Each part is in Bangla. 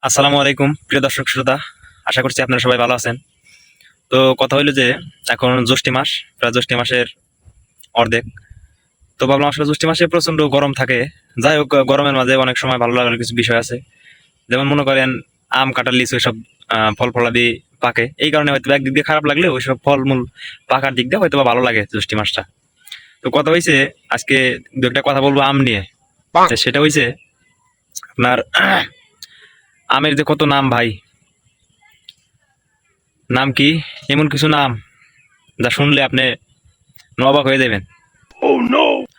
আসসালামু আলাইকুম প্রিয় দর্শক শ্রোতা, আশা করছি আপনারা সবাই ভালো আছেন। তো কথা হইলো যে এখন জ্যৈষ্ঠ মাস, প্রায় জ্যৈষ্ঠ মাসের অর্ধেক। তো ভাবলাম আসলে জ্যৈষ্ঠ মাসে প্রচন্ড গরম থাকে। যাই হোক, গরমের মাঝে অনেক সময় ভালো লাগার কিছু বিষয় আছে, যেমন মনে করেন আম, কাঁঠাল, লিচু এসব ফল ফলাদি পাকে। এই কারণে হয়তো একদিক দিয়ে খারাপ লাগলে ওইসব ফলমূল পাকার দিক দিয়ে হয়তো বা ভালো লাগে জ্যৈষ্ঠ মাসটা। তো কথা হয়েছে আজকে দু একটা কথা বলবো আম নিয়ে। তো সেটা হয়েছে আপনার আমের যে কত নাম ভাই, নাম কি, এমন কিছু নাম যা শুনলে আপনি অবাক হয়ে যাবেন,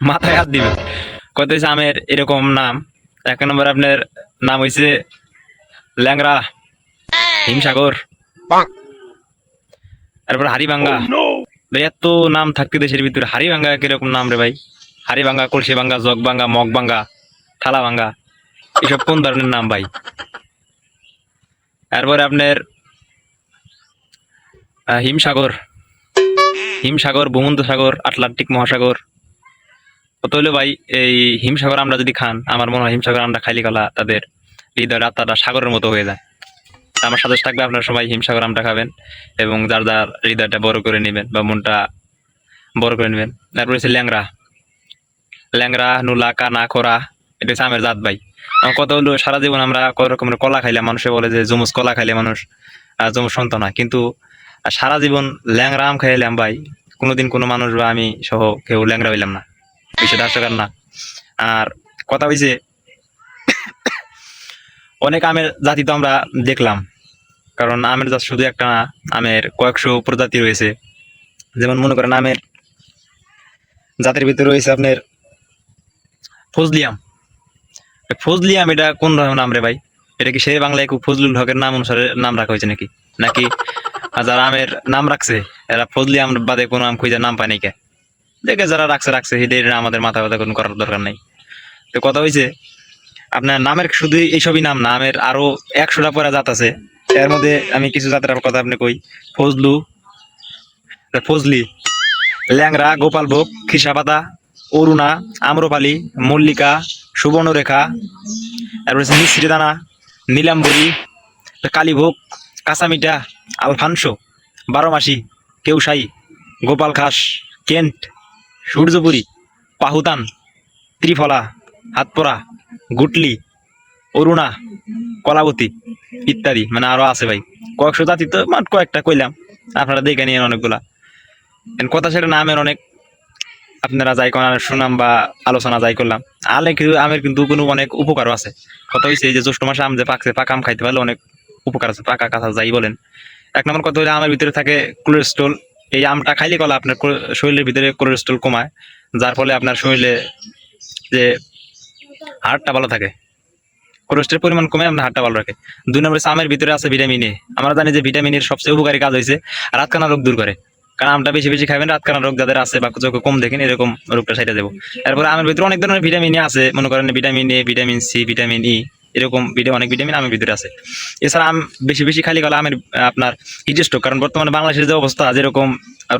মাথায় হাত দিবেন। কত হয়েছে আমের এরকম নাম। এক নম্বর আপনার নাম হয়েছে ল্যাংরা, হিমসাগর, তারপর হাড়িভাঙ্গা। ভাই এত নাম থাকতে দেশের ভিতরে হাড়িভাঙ্গা কিরকম নাম রে ভাই? হাড়িভাঙ্গা, কলসি ভাঙ্গা, জগ ভাঙ্গা, মগ ভাঙ্গা, থালা ভাঙ্গা, এসব কোন ধরনের নাম ভাই? তারপরে আপনার হিমসাগর, হিমসাগর, ভূমধ্যসাগর, আটলান্টিক মহাসাগর। কত হইলো ভাই? এই হিমসাগর আমরা যদি খান, আমার মনে হয় হিমসাগর আমরা খাইলে গলা তাদের হৃদয় আত্মাটা সাগরের মতো হয়ে যায়। আমার সাজেস্ট থাকবে আপনারা সবাই হিমসাগর আমটা খাবেন এবং যার যার হৃদয়টা বড় করে নেবেন বা মনটা বড় করে নেবেন। তারপরে হচ্ছে ল্যাংরা, ল্যাংরা, নুলা, কানা, খোরা, এটা হচ্ছে আমের জাত ভাই। আমার কথা হলো সারা জীবন আমরা কত রকমের কলা খাইলে, মানুষে বলে যে জমুজ কলা খাইলে মানুষ জমুজ সন্তান হয়, কিন্তু সারা জীবন ল্যাংরা আম খাইলাম ভাই, কোনোদিন কোনো মানুষ বা আমি সহ কেউ ল্যাংরা হইলাম না। বিষয়টা হাস্যকর না? আর কথা হয়েছে অনেক আমের জাতি তো আমরা দেখলাম, কারণ আমের জাত শুধু একটা না, আমের কয়েকশো প্রজাতি রয়েছে। যেমন মনে করেন আমের জাতের ভিতরে রয়েছে আপনার ফজলি আম। ফজলি আম এটা কোন ধরনের নাম রে ভাই? এটা কি সেই বাংলায় খুব ফজলুল হকের নাম অনুসারে নাম রাখা হয়েছে নাকি? নাকি যারা আমের নাম রাখছে এরা ফজলি আম বাদে কোনো আম খুঁজে নাম পায় নাই কে? দেখে যারা রাখছে রাখছে, এটা আমাদের মাথা ব্যথা কোনো করার দরকার নাই। তো কথা হয়েছে আপনার নামের শুধু এইসবই নাম না, আমের আরো 100টা পরে জাত আছে। এর মধ্যে আমি কিছু জাতের কথা আপনি কই। ফজলু, ফজলি, ল্যাংরা, গোপালভোগ, খিসাপাতা, অরুণা, আম্রপালি, মল্লিকা, সুবর্ণরেখা, তারপর হচ্ছে মিশ্রি দানা, নীলাম্বরী, কালীভোগ, কাঁচামিঠা, আলফানসো, বারোমাসি, কেউসাই, গোপাল খাস, কেন্ট, সূর্যপুরি, পাহুতান, ত্রিফলা, হাতপরা, গুটলি, অরুণা, কলাবতী ইত্যাদি। মানে আরো আছে ভাই কয়েকশো জাতি, তো মাত্র কয়েকটা কইলাম, আপনারা দেখে নিন অনেকগুলা। কথা সেটা নামের অনেক আপনারা যাই করার সুনাম বা আলোচনা যাই করলাম, আলে কিন্তু আমের কিন্তু কোনো অনেক উপকারও আছে। কথা হয়েছে এই যে জ্যৈষ্ঠ মাসে আম যে পাকছে, পাকা আম খাইতে পারলে অনেক উপকার আছে, পাকা কাঁচা যাই বলেন। এক নম্বর কথা হলে আমের ভিতরে থাকে কোলেস্ট্রল। এই আমটা খাইলে গলা আপনার শরীরের ভিতরে কোলেস্ট্রল কমায়, যার ফলে আপনার শরীরে যে হাড়টা ভালো থাকে, কোলেস্ট্রলের পরিমাণ কমে আপনার হাড়টা ভালো রাখে। 2 নম্বর আমের ভিতরে আছে ভিটামিন এ। আমরা জানি যে ভিটামিন এর সবচেয়ে উপকারী কাজ হয়েছে রাতকানা রোগ দূর করে। কারণ আমটা বেশি বেশি খাবেন, রাতকানা রোগ যাদের আছে বা চোখে কম দেখেন এরকম রোগটা সাইডে দেবো। এরপরে আমের ভিতরে অনেক ধরনের ভিটামিন এ আছে, মনে করেন vitamin A, vitamin C, vitamin E, এরকম অনেক ভিটামিন আমের ভিতরে আছে। এছাড়া আম বেশি বেশি খালি গেলে আমের আপনার হিট স্ট্রোক, কারণ বর্তমানে বাংলাদেশের যে অবস্থা, যেরকম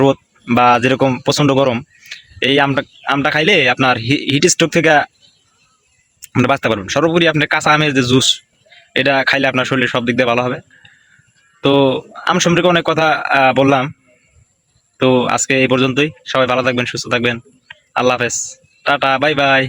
রোদ বা যেরকম প্রচন্ড গরম, এই আমটা আমটা খাইলে আপনার হিট স্ট্রোক থেকে আপনি বাঁচতে পারবেন। সর্বোপরি আপনার কাঁচা আমের যে জুস, এটা খাইলে আপনার শরীরের সব দিক দিয়ে ভালো হবে। তো আম সম্পর্কে অনেক কথা বললাম। তো আজকে এই পর্যন্তই। সবাই ভালো থাকবেন, সুস্থ থাকবেন। আল্লাহ হাফেজ, টাটা, বাই বাই।